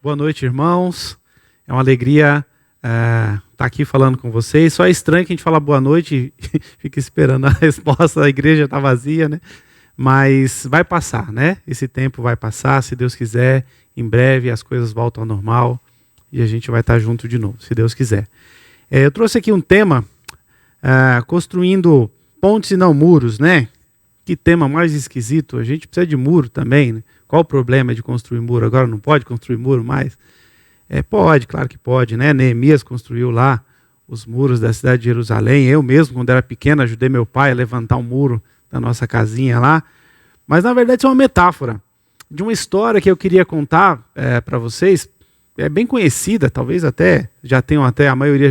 Boa noite, irmãos. É uma alegria estar aqui falando com vocês. Só é estranho que a gente fala boa noite e fica esperando a resposta, a igreja está vazia, né? Mas vai passar, né? Esse tempo vai passar, se Deus quiser. Em breve as coisas voltam ao normal e a gente vai estar junto de novo, se Deus quiser. Eu trouxe aqui um tema, construindo pontes e não muros, né? Que tema mais esquisito. A gente precisa de muro também, né? Qual o problema de construir muro? Agora não pode construir muro mais? Pode, claro que pode, né? Neemias construiu lá os muros da cidade de Jerusalém. Eu mesmo, quando era pequeno, ajudei meu pai a levantar um muro da nossa casinha lá. Mas, na verdade, isso é uma metáfora de uma história que eu queria contar para vocês. É bem conhecida, talvez até a maioria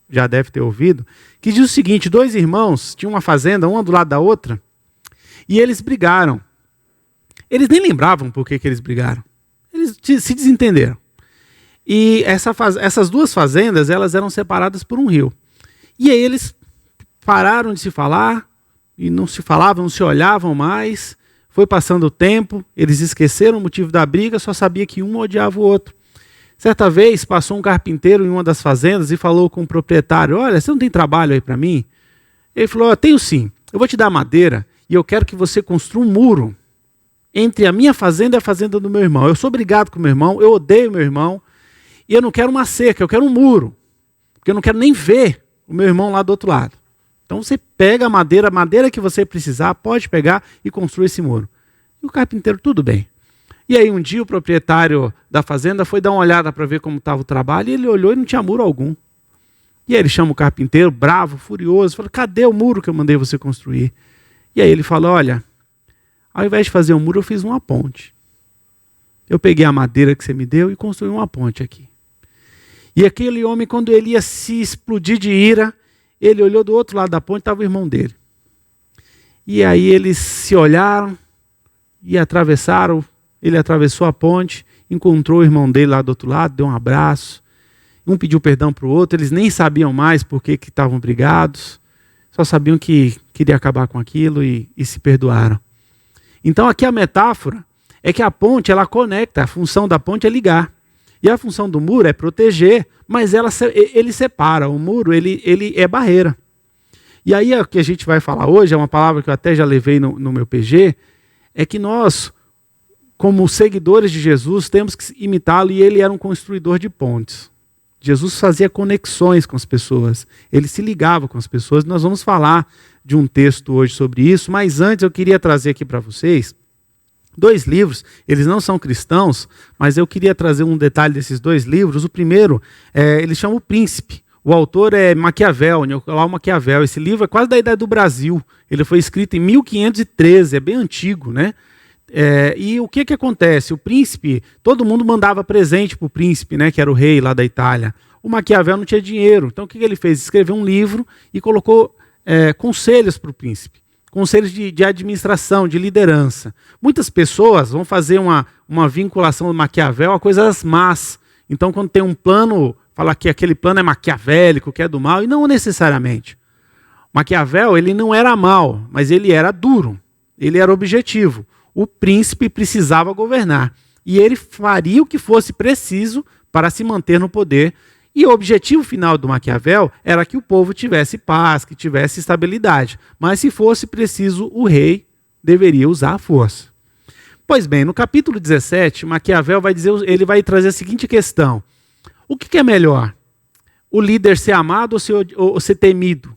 já deve ter ouvido, que diz o seguinte: dois irmãos tinham uma fazenda, uma do lado da outra, e eles brigaram. Eles nem lembravam por que eles brigaram. Eles se desentenderam. E essas duas fazendas, elas eram separadas por um rio. E aí eles pararam de se falar, e não se falavam, não se olhavam mais. Foi passando o tempo, eles esqueceram o motivo da briga, só sabia que um odiava o outro. Certa vez, passou um carpinteiro em uma das fazendas e falou com o proprietário: olha, você não tem trabalho aí para mim? Ele falou: tenho sim, eu vou te dar madeira e eu quero que você construa um muro entre a minha fazenda e a fazenda do meu irmão. Eu sou brigado com o meu irmão, eu odeio meu irmão, e eu não quero uma cerca, eu quero um muro, porque eu não quero nem ver o meu irmão lá do outro lado. Então você pega a madeira que você precisar, pode pegar e construir esse muro. E o carpinteiro, tudo bem. E aí um dia o proprietário da fazenda foi dar uma olhada para ver como estava o trabalho, e ele olhou e não tinha muro algum. E aí ele chama o carpinteiro, bravo, furioso, fala: cadê o muro que eu mandei você construir? E aí ele fala: olha, ao invés de fazer um muro, eu fiz uma ponte. Eu peguei a madeira que você me deu e construí uma ponte aqui. E aquele homem, quando ele ia se explodir de ira, ele olhou do outro lado da ponte, estava o irmão dele. E aí eles se olharam e atravessaram. Ele atravessou a ponte, encontrou o irmão dele lá do outro lado, deu um abraço. Um pediu perdão para o outro, eles nem sabiam mais por que estavam brigados. Só sabiam que queria acabar com aquilo e se perdoaram. Então aqui a metáfora é que a ponte, ela conecta, a função da ponte é ligar. E a função do muro é proteger, mas ele separa, o muro ele é barreira. E aí o que a gente vai falar hoje, é uma palavra que eu até já levei no meu PG, é que nós, como seguidores de Jesus, temos que imitá-lo, e ele era um construidor de pontes. Jesus fazia conexões com as pessoas, ele se ligava com as pessoas. Nós vamos falar de um texto hoje sobre isso, mas antes eu queria trazer aqui para vocês 2 livros. Eles não são cristãos, mas eu queria trazer um detalhe desses 2 livros. O primeiro, ele chama O Príncipe. O autor é Maquiavel, Nicolau Maquiavel. Esse livro é quase da idade do Brasil. Ele foi escrito em 1513, é bem antigo, né? E o que acontece? O príncipe, todo mundo mandava presente para o príncipe, né, que era o rei lá da Itália. O Maquiavel não tinha dinheiro, então o que ele fez? Escreveu um livro e colocou conselhos para o príncipe. Conselhos de administração, de liderança. Muitas pessoas vão fazer uma vinculação do Maquiavel a coisas más. Então, quando tem um plano, fala que aquele plano é maquiavélico, que é do mal, e não necessariamente. Maquiavel, ele não era mau, mas ele era duro, ele era objetivo. O príncipe precisava governar, e ele faria o que fosse preciso para se manter no poder. E o objetivo final do Maquiavel era que o povo tivesse paz, que tivesse estabilidade. Mas se fosse preciso, o rei deveria usar a força. Pois bem, no capítulo 17, Maquiavel ele vai trazer a seguinte questão: o que é melhor? O líder ser amado ou ser temido?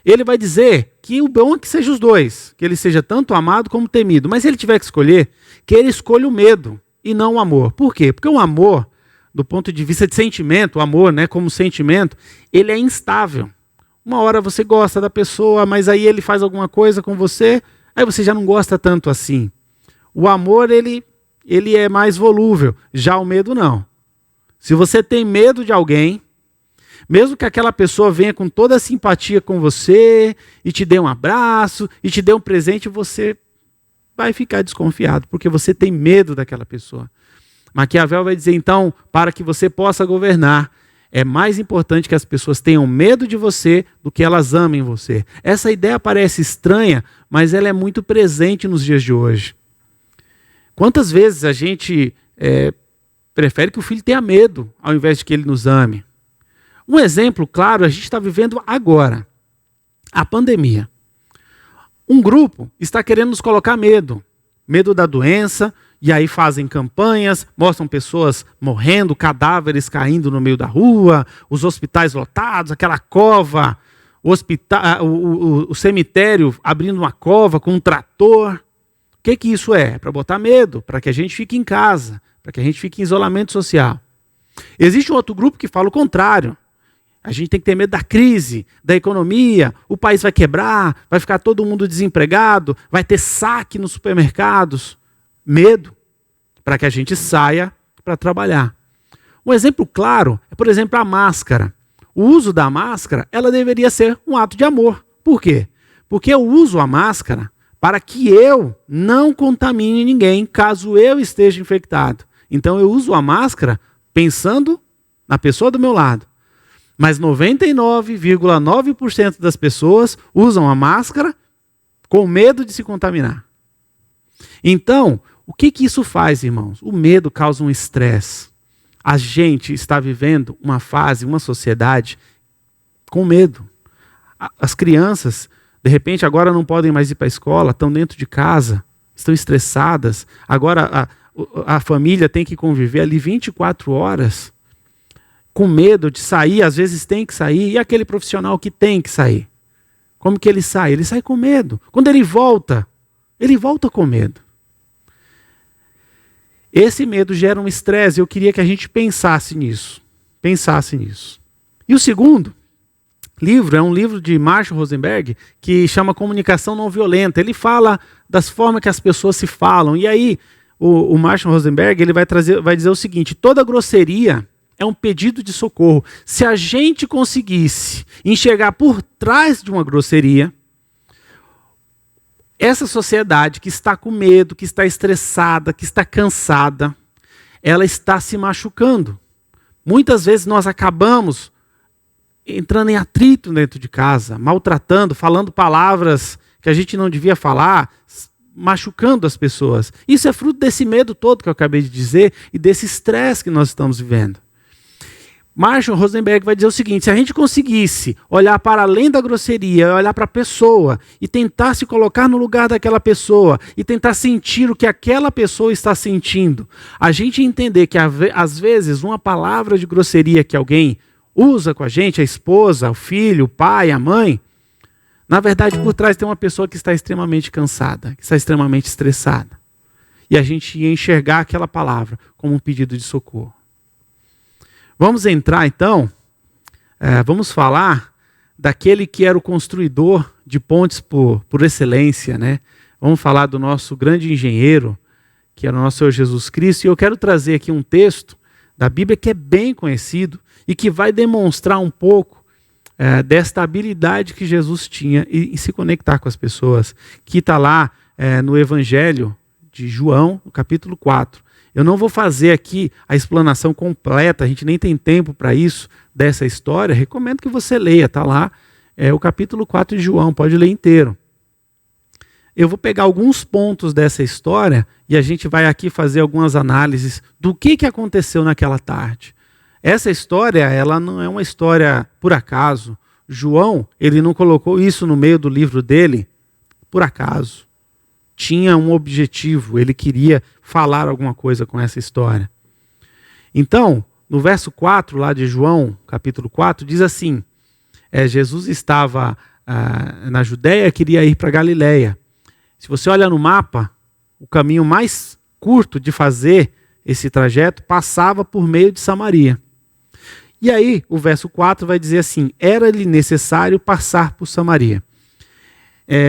Ele vai dizer que o bom é que seja os dois, que ele seja tanto amado como temido. Mas se ele tiver que escolher, que ele escolha o medo e não o amor. Por quê? Porque o amor, do ponto de vista de sentimento, o amor, né, como sentimento, ele é instável. Uma hora você gosta da pessoa, mas aí ele faz alguma coisa com você, aí você já não gosta tanto assim. O amor, ele é mais volúvel, já o medo não. Se você tem medo de alguém, mesmo que aquela pessoa venha com toda a simpatia com você, e te dê um abraço, e te dê um presente, você vai ficar desconfiado, porque você tem medo daquela pessoa. Maquiavel vai dizer, então, para que você possa governar, é mais importante que as pessoas tenham medo de você do que elas amem você. Essa ideia parece estranha, mas ela é muito presente nos dias de hoje. Quantas vezes a gente prefere que o filho tenha medo, ao invés de que ele nos ame. Um exemplo claro, a gente está vivendo agora, a pandemia. Um grupo está querendo nos colocar medo da doença, e aí fazem campanhas, mostram pessoas morrendo, cadáveres caindo no meio da rua, os hospitais lotados, aquela cova, o cemitério abrindo uma cova com um trator. O que isso é? Para botar medo, para que a gente fique em casa, para que a gente fique em isolamento social. Existe um outro grupo que fala o contrário. A gente tem que ter medo da crise, da economia, o país vai quebrar, vai ficar todo mundo desempregado, vai ter saque nos supermercados. Medo, para que a gente saia para trabalhar. Um exemplo claro é, por exemplo, a máscara. O uso da máscara, ela deveria ser um ato de amor. Por quê? Porque eu uso a máscara para que eu não contamine ninguém, caso eu esteja infectado. Então eu uso a máscara pensando na pessoa do meu lado. Mas 99,9% das pessoas usam a máscara com medo de se contaminar. Então, o que isso faz, irmãos? O medo causa um estresse. A gente está vivendo uma fase, uma sociedade com medo. As crianças, de repente, agora não podem mais ir para a escola, estão dentro de casa, estão estressadas. Agora a família tem que conviver ali 24 horas com medo de sair, às vezes tem que sair. E aquele profissional que tem que sair? Como que ele sai? Ele sai com medo. Quando ele volta com medo. Esse medo gera um estresse. Eu queria que a gente pensasse nisso. E o segundo livro é um livro de Marshall Rosenberg que chama Comunicação Não Violenta. Ele fala das formas que as pessoas se falam. E aí, o Marshall Rosenberg ele vai dizer o seguinte: toda grosseria é um pedido de socorro. Se a gente conseguisse enxergar por trás de uma grosseria, essa sociedade que está com medo, que está estressada, que está cansada, ela está se machucando. Muitas vezes nós acabamos entrando em atrito dentro de casa, maltratando, falando palavras que a gente não devia falar, machucando as pessoas. Isso é fruto desse medo todo que eu acabei de dizer e desse estresse que nós estamos vivendo. Marshall Rosenberg vai dizer o seguinte: se a gente conseguisse olhar para além da grosseria, olhar para a pessoa e tentar se colocar no lugar daquela pessoa e tentar sentir o que aquela pessoa está sentindo, a gente entender que às vezes uma palavra de grosseria que alguém usa com a gente, a esposa, o filho, o pai, a mãe, na verdade por trás tem uma pessoa que está extremamente cansada, que está extremamente estressada. E a gente ia enxergar aquela palavra como um pedido de socorro. Vamos entrar então, vamos falar daquele que era o construidor de pontes por excelência, né? Vamos falar do nosso grande engenheiro, que era o nosso Senhor Jesus Cristo. E eu quero trazer aqui um texto da Bíblia que é bem conhecido e que vai demonstrar um pouco desta habilidade que Jesus tinha em se conectar com as pessoas, que está lá no Evangelho de João, no capítulo 4. Eu não vou fazer aqui a explanação completa, a gente nem tem tempo para isso, dessa história. Recomendo que você leia, está lá, o capítulo 4 de João, pode ler inteiro. Eu vou pegar alguns pontos dessa história e a gente vai aqui fazer algumas análises do que aconteceu naquela tarde. Essa história, ela não é uma história por acaso. João, ele não colocou isso no meio do livro dele por acaso. Tinha um objetivo, ele queria falar alguma coisa com essa história. Então, no verso 4 lá de João, capítulo 4, diz assim, Jesus estava na Judéia, queria ir para Galileia. Se você olha no mapa, o caminho mais curto de fazer esse trajeto passava por meio de Samaria. E aí, o verso 4 vai dizer assim, era-lhe necessário passar por Samaria.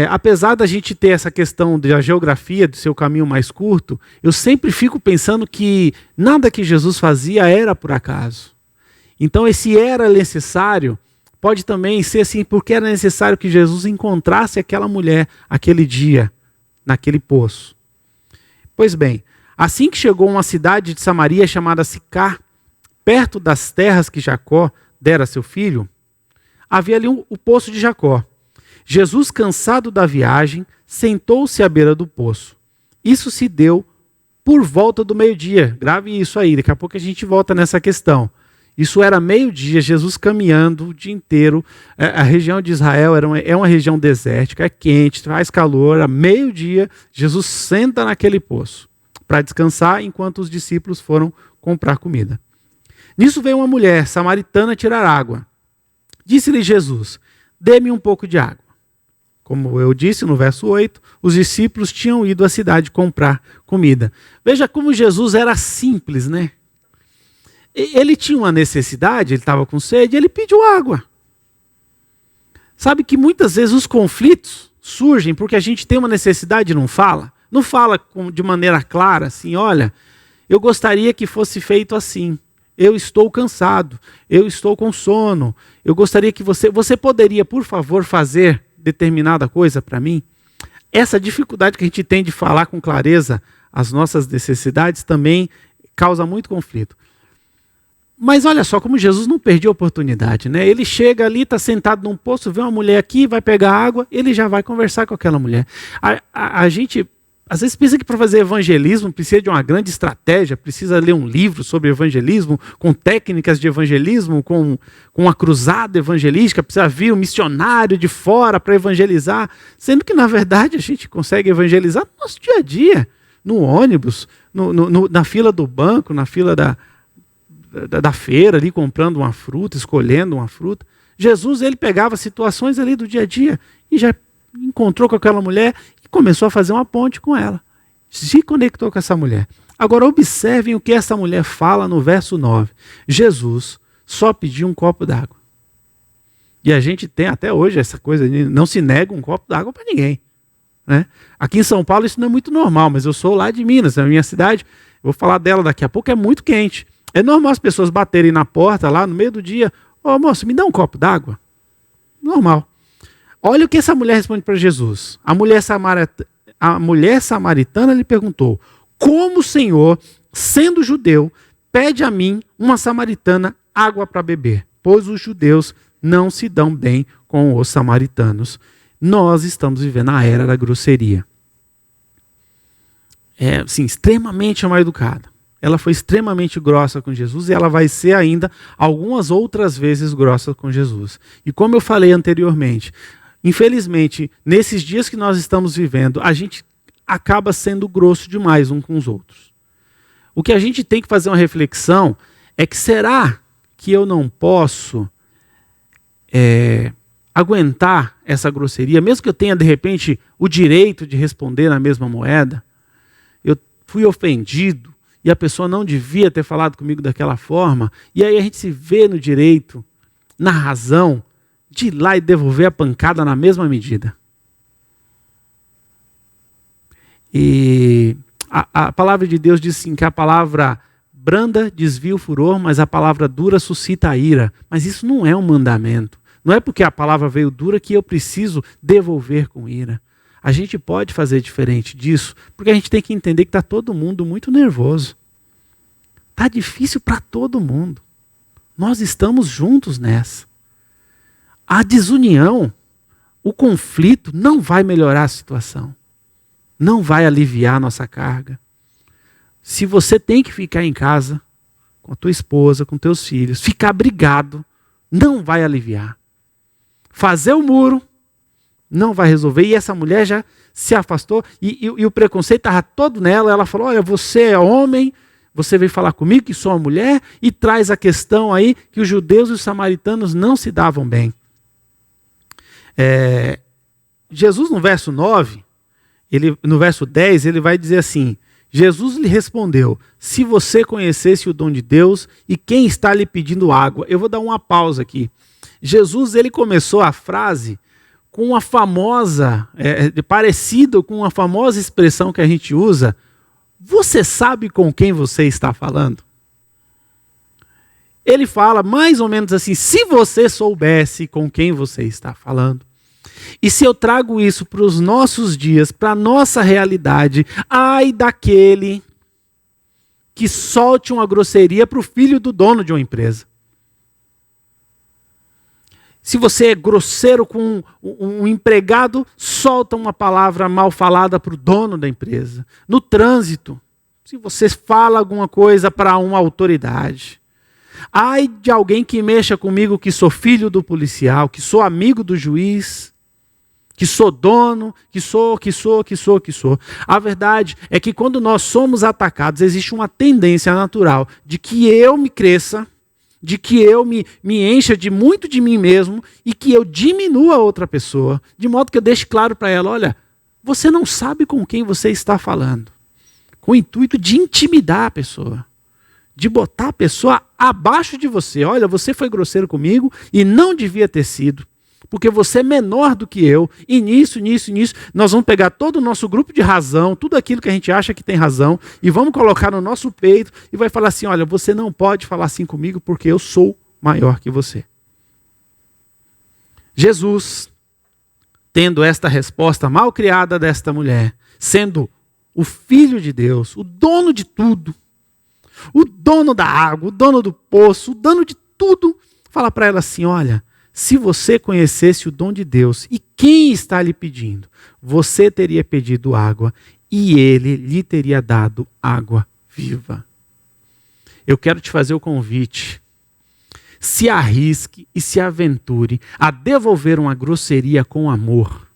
Apesar da gente ter essa questão da geografia, do seu caminho mais curto, eu sempre fico pensando que nada que Jesus fazia era por acaso. Então esse era necessário pode também ser assim, porque era necessário que Jesus encontrasse aquela mulher aquele dia, naquele poço. Pois bem, assim que chegou a uma cidade de Samaria chamada Sicar, perto das terras que Jacó dera a seu filho, havia ali o poço de Jacó. Jesus, cansado da viagem, sentou-se à beira do poço. Isso se deu por volta do meio-dia. Grave isso aí, daqui a pouco a gente volta nessa questão. Isso era meio-dia, Jesus caminhando o dia inteiro. A região de Israel é uma região desértica, é quente, faz calor. A meio-dia, Jesus senta naquele poço para descansar enquanto os discípulos foram comprar comida. Nisso veio uma mulher samaritana tirar água. Disse-lhe Jesus: dê-me um pouco de água. Como eu disse no verso 8, os discípulos tinham ido à cidade comprar comida. Veja como Jesus era simples, né? Ele tinha uma necessidade, ele estava com sede, ele pediu água. Sabe que muitas vezes os conflitos surgem porque a gente tem uma necessidade e não fala. Não fala de maneira clara, assim, olha, eu gostaria que fosse feito assim. Eu estou cansado, eu estou com sono. Eu gostaria que você poderia, por favor, fazer determinada coisa para mim? Essa dificuldade que a gente tem de falar com clareza as nossas necessidades também causa muito conflito. Mas olha só como Jesus não perdia a oportunidade, né? Ele chega ali, está sentado num poço, vê uma mulher aqui, vai pegar água, ele já vai conversar com aquela mulher. A gente, às vezes, pensa que para fazer evangelismo precisa de uma grande estratégia, precisa ler um livro sobre evangelismo, com técnicas de evangelismo, com uma cruzada evangelística, precisa vir um missionário de fora para evangelizar, sendo que, na verdade, a gente consegue evangelizar no nosso dia a dia, no ônibus, na fila do banco, na fila da feira ali, comprando uma fruta, escolhendo uma fruta. Jesus, ele pegava situações ali do dia a dia e já encontrou com aquela mulher e começou a fazer uma ponte com ela. Se conectou com essa mulher. Agora observem o que essa mulher fala no verso 9. Jesus só pediu um copo d'água. E a gente tem até hoje essa coisa de não se nega um copo d'água para ninguém, né? Aqui em São Paulo isso não é muito normal, mas eu sou lá de Minas, na minha cidade, vou falar dela daqui a pouco, é muito quente. É normal as pessoas baterem na porta lá no meio do dia. Ô moço, me dá um copo d'água? Normal. Olha o que essa mulher responde para Jesus. A mulher samaritana lhe perguntou: como o Senhor, sendo judeu, pede a mim, uma samaritana, água para beber? Pois os judeus não se dão bem com os samaritanos. Nós estamos vivendo a era da grosseria. É, assim, extremamente mal educada. Ela foi extremamente grossa com Jesus e ela vai ser ainda algumas outras vezes grossa com Jesus. E como eu falei anteriormente, infelizmente, nesses dias que nós estamos vivendo, a gente acaba sendo grosso demais uns com os outros. O que a gente tem que fazer uma reflexão é que será que eu não posso aguentar essa grosseria, mesmo que eu tenha de repente o direito de responder na mesma moeda? Eu fui ofendido e a pessoa não devia ter falado comigo daquela forma, e aí a gente se vê no direito, na razão, de ir lá e devolver a pancada na mesma medida. E a palavra de Deus diz assim, que a palavra branda desvia o furor, mas a palavra dura suscita a ira. Mas isso não é um mandamento. Não é porque a palavra veio dura que eu preciso devolver com ira. A gente pode fazer diferente disso, porque a gente tem que entender que está todo mundo muito nervoso. Está difícil para todo mundo. Nós estamos juntos nessa. A desunião, o conflito não vai melhorar a situação. Não vai aliviar a nossa carga. Se você tem que ficar em casa, com a tua esposa, com teus filhos, ficar brigado, não vai aliviar. Fazer o muro não vai resolver. E essa mulher já se afastou e o preconceito estava todo nela. Ela falou, olha, você é homem, você veio falar comigo que sou uma mulher, e traz a questão aí que os judeus e os samaritanos não se davam bem. Jesus no verso 9, no verso 10, ele vai dizer assim, Jesus lhe respondeu, se você conhecesse o dom de Deus e quem está lhe pedindo água. Eu vou dar uma pausa aqui. Jesus, ele começou a frase com uma famosa, parecido com uma famosa expressão que a gente usa, você sabe com quem você está falando? Ele fala mais ou menos assim, se você soubesse com quem você está falando. E se eu trago isso para os nossos dias, para a nossa realidade, ai daquele que solte uma grosseria para o filho do dono de uma empresa. Se você é grosseiro com um empregado, solta uma palavra mal falada para o dono da empresa. No trânsito, se você fala alguma coisa para uma autoridade. Ai de alguém que mexa comigo, que sou filho do policial, que sou amigo do juiz, que sou dono, que sou. A verdade é que quando nós somos atacados, existe uma tendência natural de que eu me cresça, de que eu me encha de muito de mim mesmo e que eu diminua a outra pessoa, de modo que eu deixe claro para ela, olha, você não sabe com quem você está falando, com o intuito de intimidar a pessoa, de botar a pessoa abaixo de você. Olha, você foi grosseiro comigo e não devia ter sido, porque você é menor do que eu, e nisso, nós vamos pegar todo o nosso grupo de razão, tudo aquilo que a gente acha que tem razão, e vamos colocar no nosso peito, e vai falar assim, olha, você não pode falar assim comigo, porque eu sou maior que você. Jesus, tendo esta resposta mal criada desta mulher, sendo o Filho de Deus, o dono de tudo, o dono da água, o dono do poço, o dono de tudo, fala para ela assim, olha, se você conhecesse o dom de Deus e quem está lhe pedindo, você teria pedido água e ele lhe teria dado água viva. Eu quero te fazer o convite. Se arrisque e se aventure a devolver uma grosseria com amor.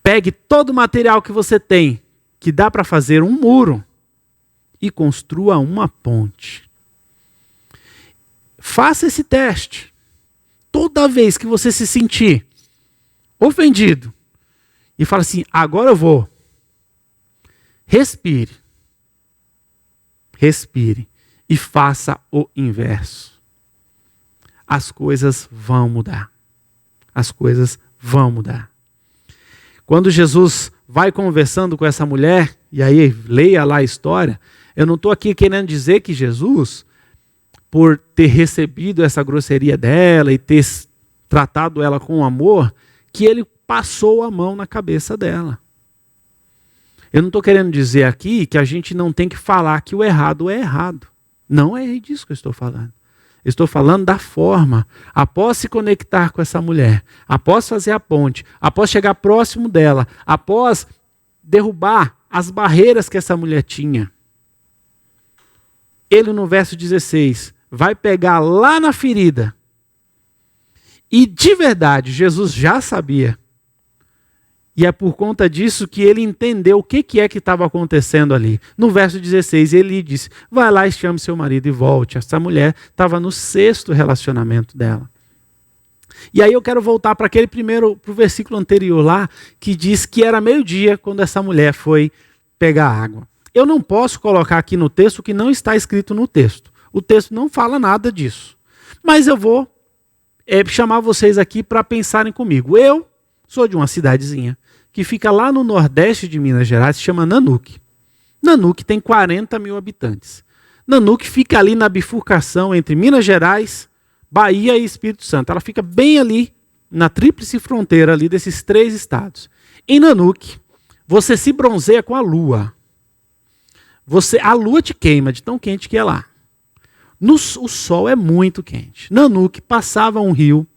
Pegue todo o material que você tem, que dá para fazer um muro, e construa uma ponte. Faça esse teste. Toda vez que você se sentir ofendido e fala assim, agora eu vou, respire e faça o inverso. As coisas vão mudar. As coisas vão mudar. Quando Jesus vai conversando com essa mulher, e aí leia lá a história, eu não estou aqui querendo dizer que Jesus, por ter recebido essa grosseria dela e ter tratado ela com amor, que ele passou a mão na cabeça dela. Eu não estou querendo dizer aqui que a gente não tem que falar que o errado é errado. Não é disso que eu estou falando. Eu estou falando da forma, após se conectar com essa mulher, após fazer a ponte, após chegar próximo dela, após derrubar as barreiras que essa mulher tinha. Ele no verso 16 vai pegar lá na ferida. E de verdade, Jesus já sabia. E é por conta disso que ele entendeu o que é que estava acontecendo ali. No verso 16, ele disse, vai lá e chame seu marido e volte. Essa mulher estava no 6º relacionamento dela. E aí eu quero voltar para o versículo anterior lá, que diz que era meio-dia quando essa mulher foi pegar água. Eu não posso colocar aqui no texto o que não está escrito no texto. O texto não fala nada disso. Mas eu vou chamar vocês aqui para pensarem comigo. Eu sou de uma cidadezinha que fica lá no nordeste de Minas Gerais, se chama Nanuque. Nanuque tem 40 mil habitantes. Nanuque fica ali na bifurcação entre Minas Gerais, Bahia e Espírito Santo. Ela fica bem ali na tríplice fronteira ali desses 3 estados. Em Nanuque, você se bronzeia com a lua. A lua te queima de tão quente que é lá. O sol é muito quente. Nanuque passava um rio,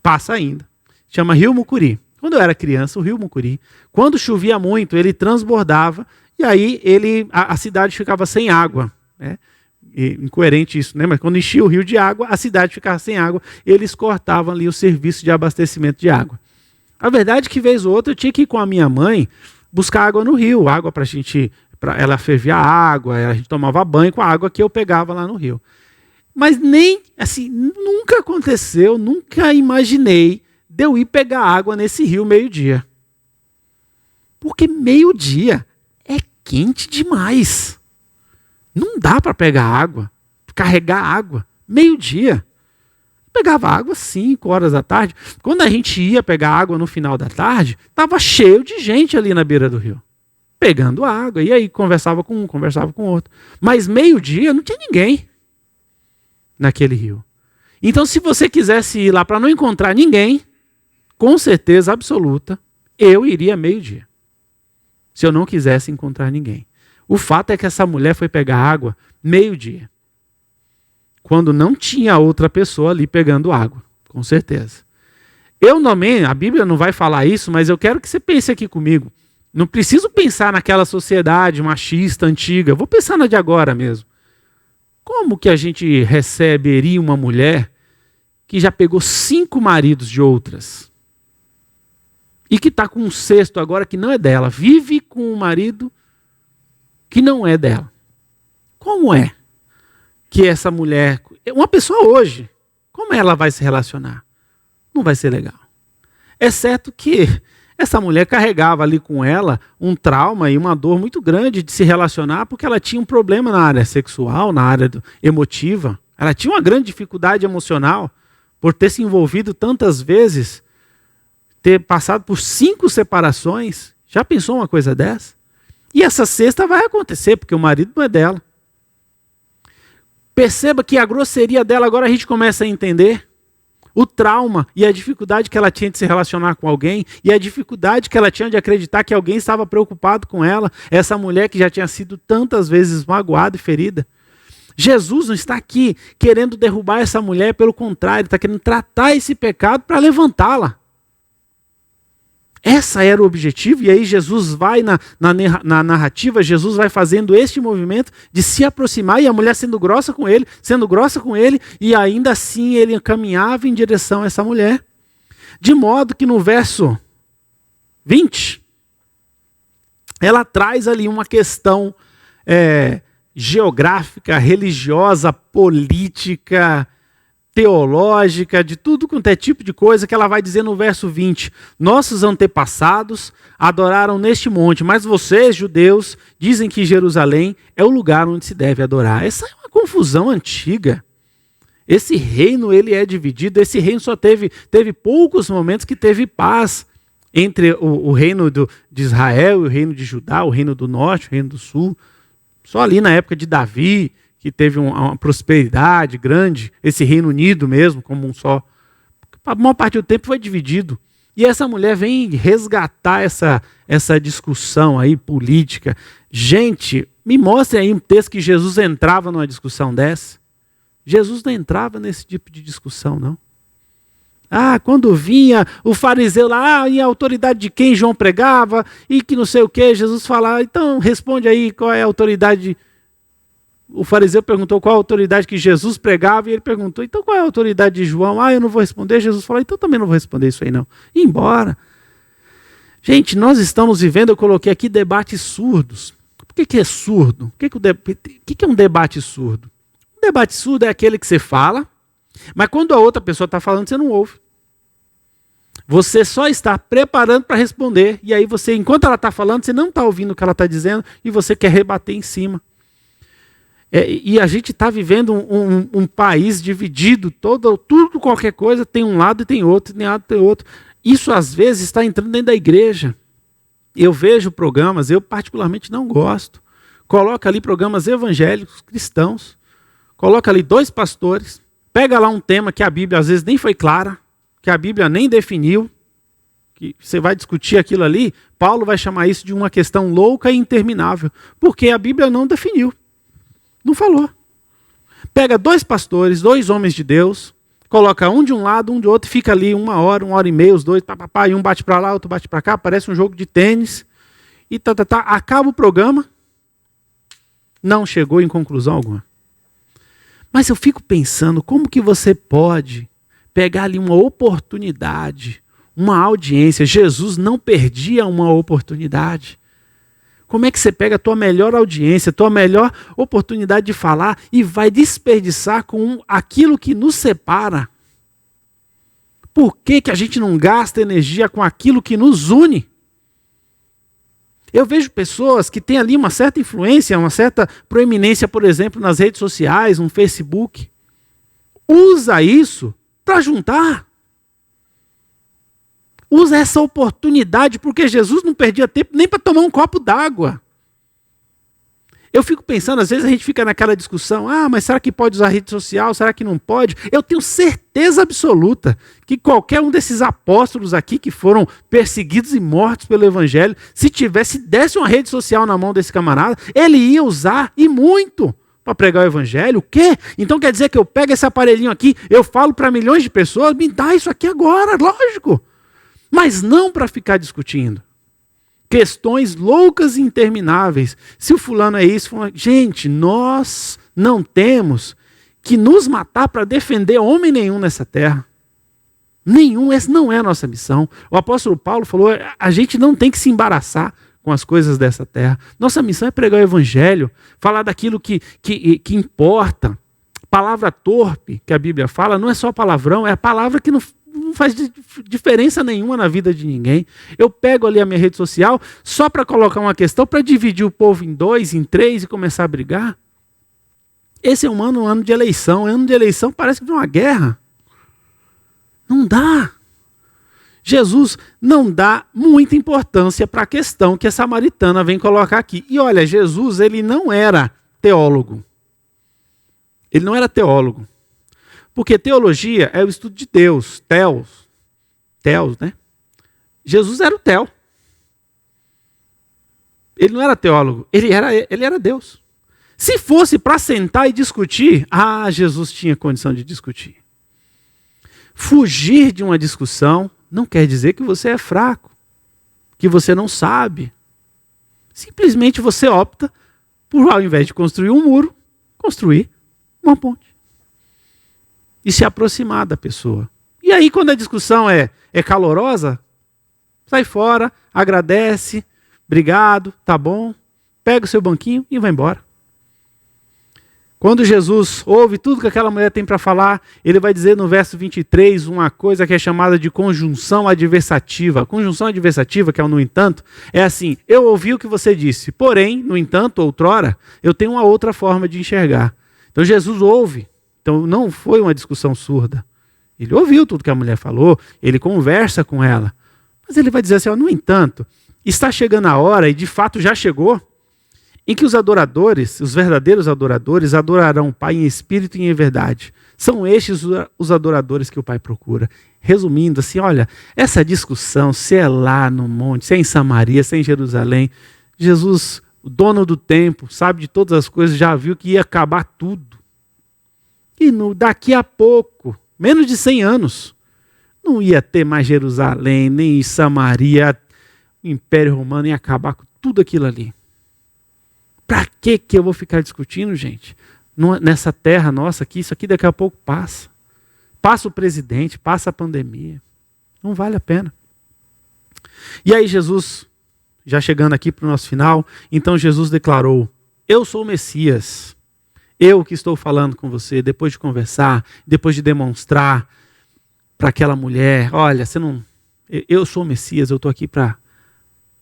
passa ainda, chama Rio Mucuri. Quando eu era criança, o Rio Mucuri, quando chovia muito, ele transbordava e aí a cidade ficava sem água. Né? Incoerente isso, né? Mas quando enchia o rio de água, a cidade ficava sem água, eles cortavam ali o serviço de abastecimento de água. A verdade é que, vez ou outra, eu tinha que ir com a minha mãe buscar água no rio, água para a gente... Ela fervia a água, a gente tomava banho com a água que eu pegava lá no rio. Mas nem, assim, nunca aconteceu, nunca imaginei de eu ir pegar água nesse rio meio-dia. Porque meio-dia é quente demais. Não dá para pegar água, carregar água, meio-dia. Pegava água 5 horas da tarde. Quando a gente ia pegar água no final da tarde, estava cheio de gente ali na beira do rio. Pegando água, e aí conversava com um, conversava com outro. Mas meio-dia não tinha ninguém naquele rio. Então, se você quisesse ir lá para não encontrar ninguém, com certeza absoluta, eu iria meio-dia. Se eu não quisesse encontrar ninguém. O fato é que essa mulher foi pegar água meio-dia. Quando não tinha outra pessoa ali pegando água, com certeza. A Bíblia não vai falar isso, mas eu quero que você pense aqui comigo. Não preciso pensar naquela sociedade machista, antiga. Vou pensar na de agora mesmo. Como que a gente receberia uma mulher que já pegou 5 maridos de outras? E que está com um 6º agora que não é dela. Vive com um marido que não é dela. Como é que essa mulher... Uma pessoa hoje, como ela vai se relacionar? Não vai ser legal. É certo que essa mulher carregava ali com ela um trauma e uma dor muito grande de se relacionar, porque ela tinha um problema na área sexual, na área emotiva. Ela tinha uma grande dificuldade emocional por ter se envolvido tantas vezes, ter passado por 5 separações. Já pensou uma coisa dessa? E essa 6ª vai acontecer, porque o marido não é dela. Perceba que a grosseria dela agora a gente começa a entender. O trauma e a dificuldade que ela tinha de se relacionar com alguém, e a dificuldade que ela tinha de acreditar que alguém estava preocupado com ela, essa mulher que já tinha sido tantas vezes magoada e ferida. Jesus não está aqui querendo derrubar essa mulher, pelo contrário, está querendo tratar esse pecado para levantá-la. Esse era o objetivo, e aí Jesus vai na narrativa, Jesus vai fazendo este movimento de se aproximar, e a mulher sendo grossa com ele, e ainda assim ele caminhava em direção a essa mulher. De modo que no verso 20, ela traz ali uma questão geográfica, religiosa, política, teológica, de tudo quanto é tipo de coisa, que ela vai dizer no verso 20: nossos antepassados adoraram neste monte, mas vocês, judeus, dizem que Jerusalém é o lugar onde se deve adorar. Essa é uma confusão antiga. Esse reino, ele é dividido, esse reino só teve poucos momentos que teve paz entre o reino de Israel e o reino de Judá, o reino do norte, o reino do sul. Só ali na época de Davi, que teve uma prosperidade grande, esse Reino Unido mesmo, como um só. A maior parte do tempo foi dividido. E essa mulher vem resgatar essa discussão aí política. Gente, me mostre aí um texto que Jesus entrava numa discussão dessa. Jesus não entrava nesse tipo de discussão, não. Quando vinha o fariseu lá, e a autoridade de quem João pregava, e que não sei o que, Jesus falava, então responde aí qual é a autoridade. O fariseu perguntou qual a autoridade que Jesus pregava, e ele perguntou, então qual é a autoridade de João? Eu não vou responder. Jesus falou, então também não vou responder isso aí não. E embora. Gente, nós estamos vivendo, eu coloquei aqui, debates surdos. Por que é surdo? O que é um debate surdo? Um debate surdo é aquele que você fala, mas quando a outra pessoa está falando, você não ouve. Você só está preparando para responder, e aí você, enquanto ela está falando, você não está ouvindo o que ela está dizendo, e você quer rebater em cima. E a gente está vivendo um país dividido, tudo, qualquer coisa, tem um lado e tem outro, tem lado e tem outro. Isso às vezes está entrando dentro da igreja. Eu vejo programas, eu particularmente não gosto. Coloca ali programas evangélicos, cristãos, coloca ali 2 pastores, pega lá um tema que a Bíblia às vezes nem foi clara, que a Bíblia nem definiu, que você vai discutir aquilo ali, Paulo vai chamar isso de uma questão louca e interminável, porque a Bíblia não definiu. Não falou. Pega 2 pastores, 2 homens de Deus, coloca um de um lado, um de outro, fica ali 1 hora e meia, os dois, e um bate para lá, outro bate para cá, parece um jogo de tênis, e acaba o programa, não chegou em conclusão alguma. Mas eu fico pensando, como que você pode pegar ali uma oportunidade, uma audiência? Jesus não perdia uma oportunidade. Como é que você pega a tua melhor audiência, a tua melhor oportunidade de falar e vai desperdiçar com aquilo que nos separa? Por que a gente não gasta energia com aquilo que nos une? Eu vejo pessoas que têm ali uma certa influência, uma certa proeminência, por exemplo, nas redes sociais, no Facebook. Usa isso para juntar. Usa essa oportunidade, porque Jesus não perdia tempo nem para tomar um copo d'água. Eu fico pensando, às vezes a gente fica naquela discussão, mas será que pode usar rede social? Será que não pode? Eu tenho certeza absoluta que qualquer um desses apóstolos aqui que foram perseguidos e mortos pelo Evangelho, se desse uma rede social na mão desse camarada, ele ia usar, e muito, para pregar o Evangelho. O quê? Então quer dizer que eu pego esse aparelhinho aqui, eu falo para milhões de pessoas, me dá isso aqui agora, lógico. Mas não para ficar discutindo. questões loucas e intermináveis. Se o fulano é isso, fulano... gente, nós não temos que nos matar para defender homem nenhum nessa terra. Nenhum, essa não é a nossa missão. O apóstolo Paulo falou, a gente não tem que se embaraçar com as coisas dessa terra. Nossa missão é pregar o evangelho, falar daquilo que importa. Palavra torpe que a Bíblia fala não é só palavrão, é a palavra que não faz diferença nenhuma na vida de ninguém. Eu pego ali a minha rede social só para colocar uma questão, para dividir o povo em 2, em 3 e começar a brigar. Esse é um ano de eleição. Ano de eleição parece que é uma guerra. Não dá. Jesus não dá muita importância para a questão que a samaritana vem colocar aqui. E olha, Jesus, ele não era teólogo. Ele não era teólogo. Porque teologia é o estudo de Deus, Theos, né? Jesus era o Theo. Ele não era teólogo, ele era Deus. Se fosse para sentar e discutir, Jesus tinha condição de discutir. Fugir de uma discussão não quer dizer que você é fraco, que você não sabe. Simplesmente você opta por, ao invés de construir um muro, construir uma ponte. E se aproximar da pessoa. E aí, quando a discussão é calorosa, sai fora, agradece, obrigado, tá bom, pega o seu banquinho e vai embora. Quando Jesus ouve tudo que aquela mulher tem para falar, ele vai dizer no verso 23 uma coisa que é chamada de conjunção adversativa. A conjunção adversativa, que é o no entanto, é assim: eu ouvi o que você disse, porém, no entanto, outrora, eu tenho uma outra forma de enxergar. Então Jesus ouve. Então não foi uma discussão surda. Ele ouviu tudo que a mulher falou, ele conversa com ela. Mas ele vai dizer assim, no entanto, está chegando a hora, e de fato já chegou, em que os adoradores, os verdadeiros adoradores, adorarão o Pai em espírito e em verdade. São estes os adoradores que o Pai procura. Resumindo assim, olha, essa discussão, se é lá no monte, se é em Samaria, se é em Jerusalém, Jesus, o dono do tempo, sabe de todas as coisas, já viu que ia acabar tudo. E daqui a pouco, menos de 100 anos, não ia ter mais Jerusalém, nem Samaria, o Império Romano ia acabar com tudo aquilo ali. Para que eu vou ficar discutindo, gente? Nessa terra nossa aqui, isso aqui daqui a pouco passa. Passa o presidente, passa a pandemia. Não vale a pena. E aí Jesus, já chegando aqui para o nosso final, então Jesus declarou, eu sou o Messias. Eu que estou falando com você, depois de conversar, depois de demonstrar para aquela mulher, olha, eu sou o Messias, eu estou aqui para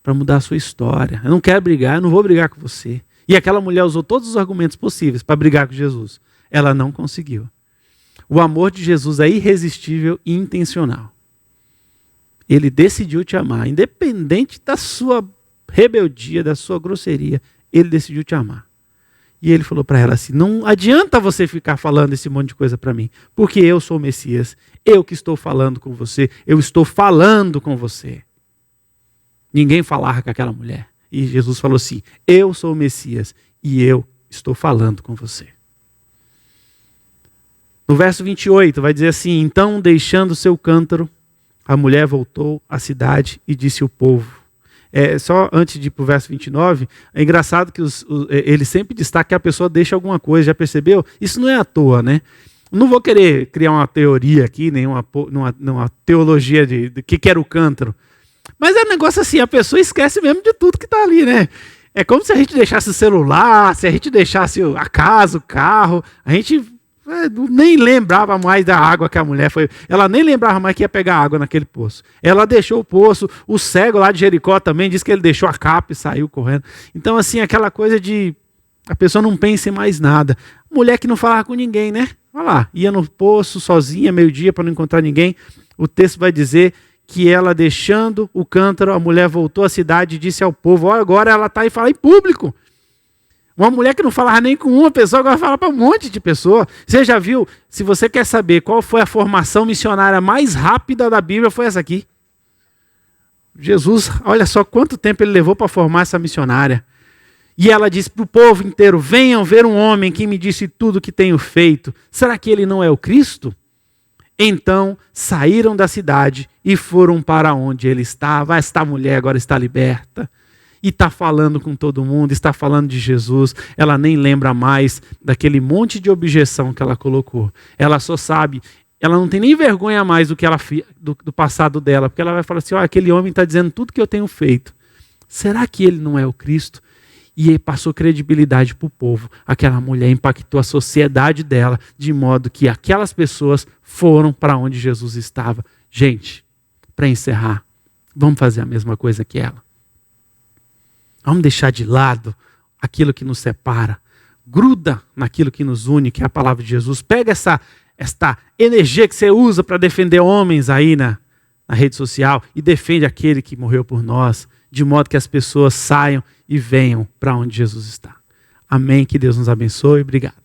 mudar a sua história. Eu não quero brigar, eu não vou brigar com você. E aquela mulher usou todos os argumentos possíveis para brigar com Jesus. Ela não conseguiu. O amor de Jesus é irresistível e intencional. Ele decidiu te amar, independente da sua rebeldia, da sua grosseria, ele decidiu te amar. E ele falou para ela assim, não adianta você ficar falando esse monte de coisa para mim, porque eu sou o Messias, eu que estou falando com você, eu estou falando com você. Ninguém falava com aquela mulher. E Jesus falou assim, eu sou o Messias e eu estou falando com você. No verso 28 vai dizer assim, então deixando seu cântaro, a mulher voltou à cidade e disse ao povo. Só antes de ir para o verso 29, é engraçado que ele sempre destaca que a pessoa deixa alguma coisa, já percebeu? Isso não é à toa, né? Não vou querer criar uma teoria aqui, nenhuma teologia de que era o cântaro. Mas é um negócio assim, a pessoa esquece mesmo de tudo que está ali, né? É como se a gente deixasse o celular, se a gente deixasse a casa, o carro, a gente nem lembrava mais da água que a mulher foi. Ela nem lembrava mais que ia pegar água naquele poço. Ela deixou o poço, o cego lá de Jericó também disse que ele deixou a capa e saiu correndo. Então assim, aquela coisa de a pessoa não pensa em mais nada. Mulher que não falava com ninguém, né? Olha lá, ia no poço sozinha, meio-dia, para não encontrar ninguém. O texto vai dizer que ela, deixando o cântaro, a mulher voltou à cidade e disse ao povo, olha, agora ela está aí falando em público. Uma mulher que não falava nem com uma pessoa, agora fala para um monte de pessoa. Você já viu, se você quer saber qual foi a formação missionária mais rápida da Bíblia, foi essa aqui. Jesus, olha só quanto tempo ele levou para formar essa missionária. E ela disse para o povo inteiro, venham ver um homem que me disse tudo o que tenho feito. Será que ele não é o Cristo? Então saíram da cidade e foram para onde ele estava. Esta mulher agora está liberta. e está falando com todo mundo, está falando de Jesus, ela nem lembra mais daquele monte de objeção que ela colocou. Ela só sabe, ela não tem nem vergonha mais do passado dela, porque ela vai falar assim, aquele homem está dizendo tudo que eu tenho feito. Será que ele não é o Cristo? E aí passou credibilidade para o povo. Aquela mulher impactou a sociedade dela, de modo que aquelas pessoas foram para onde Jesus estava. Gente, para encerrar, vamos fazer a mesma coisa que ela. Vamos deixar de lado aquilo que nos separa. Gruda naquilo que nos une, que é a palavra de Jesus. Pega esta energia que você usa para defender homens aí na rede social e defende aquele que morreu por nós, de modo que as pessoas saiam e venham para onde Jesus está. Amém, que Deus nos abençoe. Obrigado.